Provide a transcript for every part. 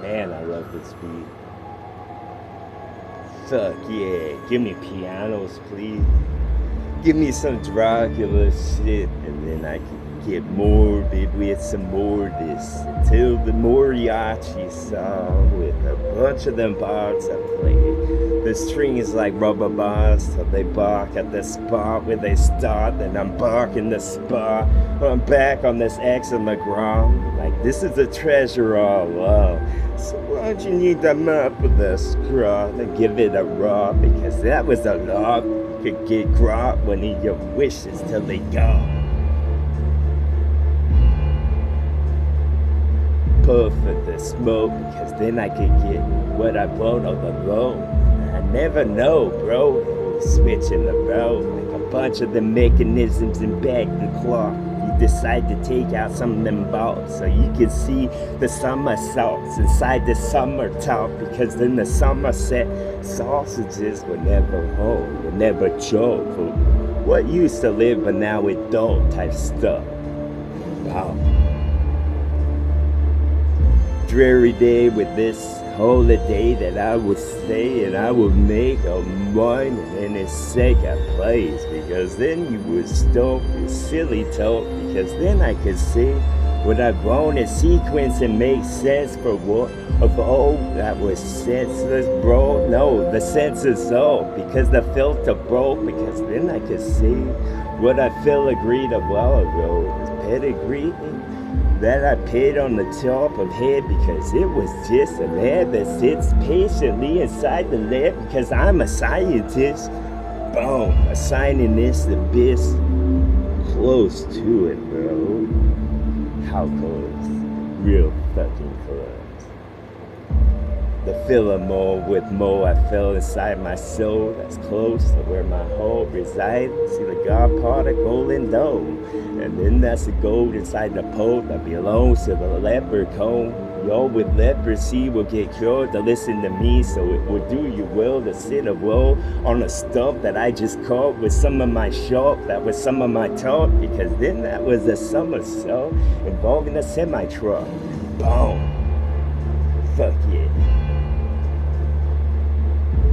Man, I love this beat. Fuck yeah, give me pianos, please. Give me some Dracula shit, and then I can get morbid with some more of this until the mariachi song with a bunch of them bars I played. The string is like rubber bars, so they bark at the spot where they start, then I'm barking the spot. I'm back on this X on the ground, like this is a treasure all along. So why'd you need them up with a scraw and give it a raw? Because that was a lot. Could get grot one of your wishes till they gone. Puff of the smoke, because then I could get what I want on the low. I never know, bro. Switching the road like a bunch of the mechanisms and back the clock. Decide to take out some of them balls so you can see the somersaults inside the summer top, because then the Somerset sausages were never whole, were never choke. What used to live but now it don't type stuff. Wow. Dreary day with this holiday that I would stay and I would make a mine and it's second place, because then you would stop your silly talk, because then I could see what I want in sequence and make sense for what of all that was senseless, bro. No, the sense is all because the filter broke, because then I could see what I feel agreed a while ago was pedigree that I paid on the top of head, because it was just a lab that sits patiently inside the lab, because I'm a scientist. Boom, assigning this abyss close to it, bro. How close? Real fucking close. The Philomore with Mo, I fell inside my soul. That's close to where my heart resides. See the God particle in dome. And then that's the gold inside the pole that belongs to the leprechaun. Y'all with leprosy will get cured to listen to me, so it will do you well to sit a roll on a stump that I just caught with some of my sharp, that was some of my talk, because then that was a somersault involving a semi-truck. Boom. Fuck yeah.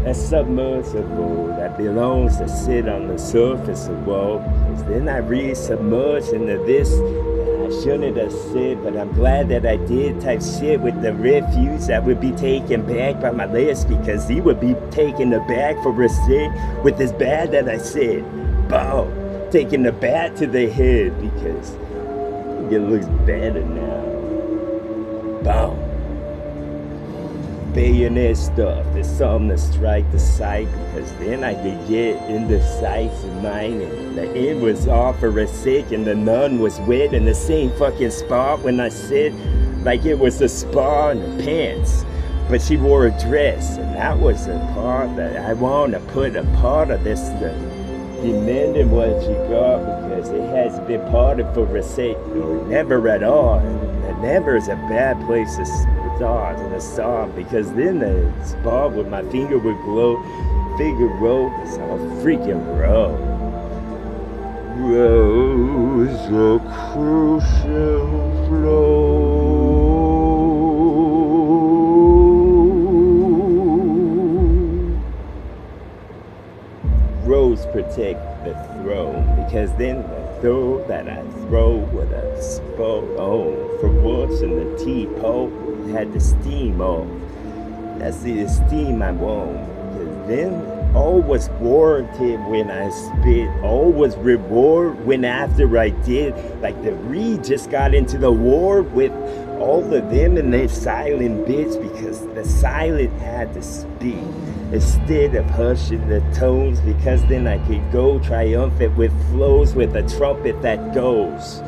A submersible that belongs to sit on the surface of woe, because then I re-submerge into this that I shouldn't have said, but I'm glad that I did type shit with the refuse that would be taken back by my list, because he would be taken aback for a sit with this bad that I said. Boom, taking the bat to the head, because it looks better now. Boom. Bayonet stuff, there's something to strike the sight, because then I could get in the sights of mine, and the end was off for a sec, and the nun was wet in the same fucking spot when I said like it was a spa in the pants, but she wore a dress, and that was the part that I want to put a part of this demanding what she got, because it has been parted for a sec, or never at all, and never is a bad place to start in a song, because then the spot with my finger would glow. Figaro is all freaking bro. Rose a crucial flow. Rose protect the throne, because then the throw that I throw with a spoke on for once in the teapot had the steam off. That's the steam I want, because then all was warranted when I spit, all was reward when after I did, like the Reed just got into the war with all of them and their silent bits, because the silent had to speak instead of hushing the tones, because then I could go triumphant with flows with a trumpet that goes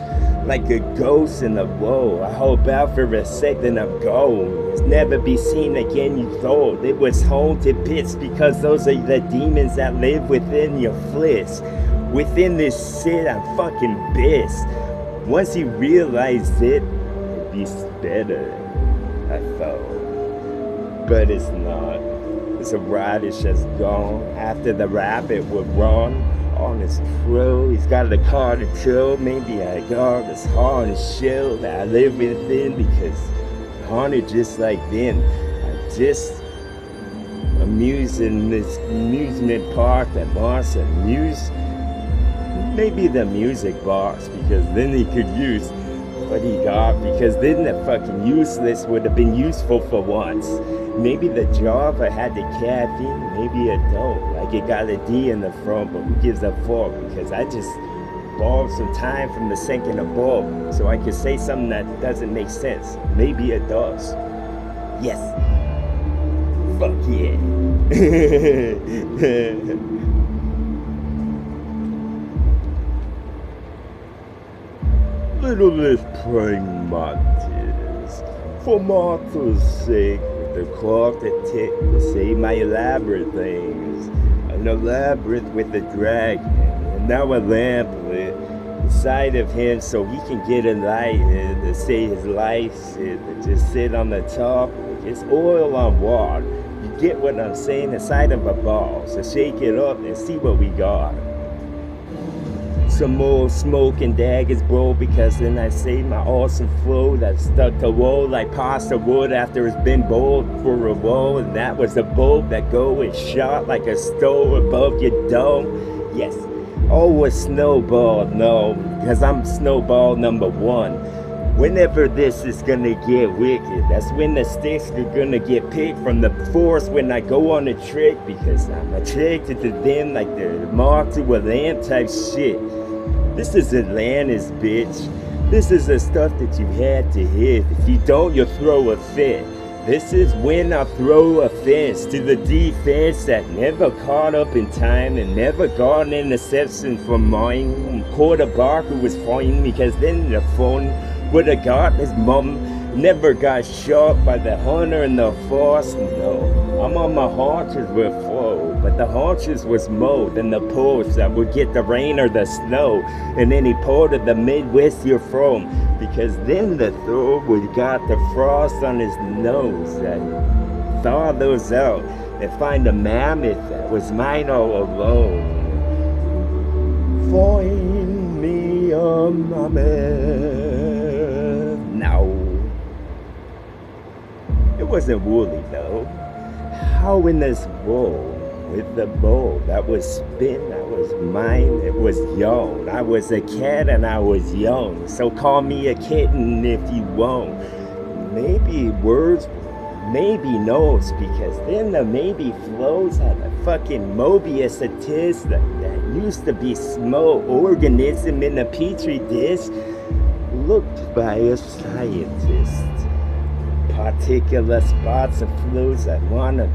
like a ghost in the woe. I hold out for a sec, then I'm gone. It's never be seen again, you thought. It was haunted pits, because those are the demons that live within your flesh. Within this shit, I'm fucking pissed. Once you realize it, it'd be better, I thought. But it's not. It's a radish that's gone. After the rabbit would run on his throat, he's got a car to chill. Maybe I got this heart and shell that I live within, because haunted just like them. I just amusing this amusement park that wants to amuse maybe the music box, because then he could use what he got, because then the fucking useless would have been useful for once. Maybe the Java had the caffeine, maybe it don't. Like it got a D in the front, but who gives a fuck? Because I just borrowed some time from the sinking above so I could say something that doesn't make sense. Maybe it does. Yes. Fuck yeah. Little less praying mantis, for Martha's sake, with the clock that ticked to say my elaborate things. An elaborate with a dragon, and now a lamp lit inside of him so he can get enlightened to say his life shit, to just sit on the top. It's oil on water. You get what I'm saying? Inside of a ball, so shake it up and see what we got. Some more smoke and daggers, bro, because then I say my awesome flow that stuck to roll like pasta wood after it's been boiled for a while, and that was a bolt that go and shot like a stove above your dome. Yes, always snowball, no, because I'm snowball number one. Whenever this is gonna get wicked, that's when the sticks are gonna get picked from the force when I go on a trick, because I'm attracted to them like they're moth to a lamp type shit. This is Atlantis, bitch. This is the stuff that you had to hit. If you don't, you'll throw a fit. This is when I throw a fence to the defense that never caught up in time and never got an interception from mine. Quarterback who was fine, because then the phone would have got his mom. Never got shot by the hunter in the force. No, I'm on my haunches with flow, but the haunches was mowed and the post that would get the rain or the snow, and any part of the Midwest you're from, because then the throw would got the frost on his nose and thaw those out and find a mammoth that was mine all alone. Find me a mammoth now. It wasn't woolly though. How in this wool with the bowl that was spin, that was mine, it was young. I was a cat and I was young, so call me a kitten if you won't. Maybe words, maybe notes, because then the maybe flows at a fucking Mobius artist that used to be small organism in a petri dish, looked by a scientist. Particular spots of flows I wanna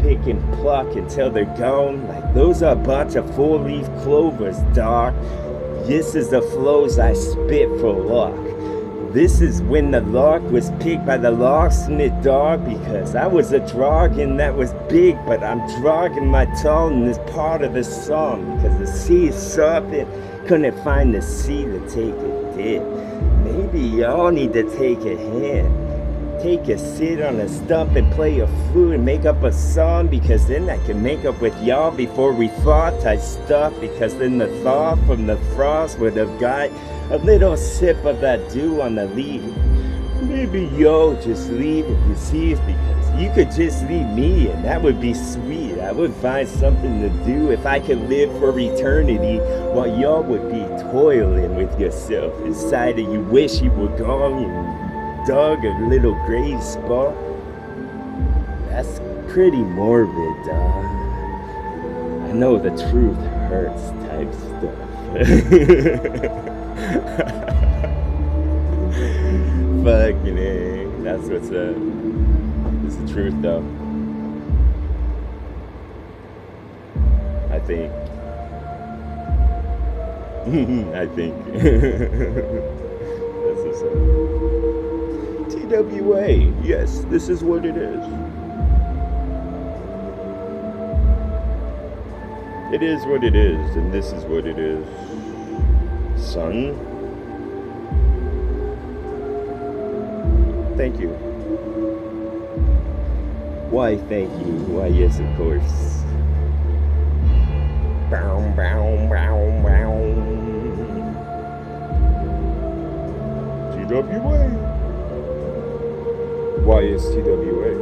pick and pluck until they're gone. Like those are a bunch of four-leaf clovers, dog. This is the flows I spit for luck. This is when the lock was picked by the locksmith, dog, because I was a dragon that was big, but I'm dragging my tongue in this part of the song, because the sea is something, couldn't find the sea to take a dip. Maybe y'all need to take a hint. Take a sit on a stump and play a flute and make up a song, because then I can make up with y'all before we fought type stuff, because then the thaw from the frost would have got a little sip of that dew on the leaf. Maybe y'all just leave and receive, because you could just leave me and that would be sweet. I would find something to do if I could live for eternity, while y'all would be toiling with yourself inside of you wish you were gone and dug a little grave spot. That's pretty morbid, dog. I know the truth hurts type stuff. Fucking A. That's what's up. It's the truth though. I think. I think. That's what's up. TWA, yes, this is what it is. It is what it is, and this is what it is. Son. Thank you. Why, thank you. Why, yes, of course. Bow, bow, bow, bow. TWA. why it's TWA.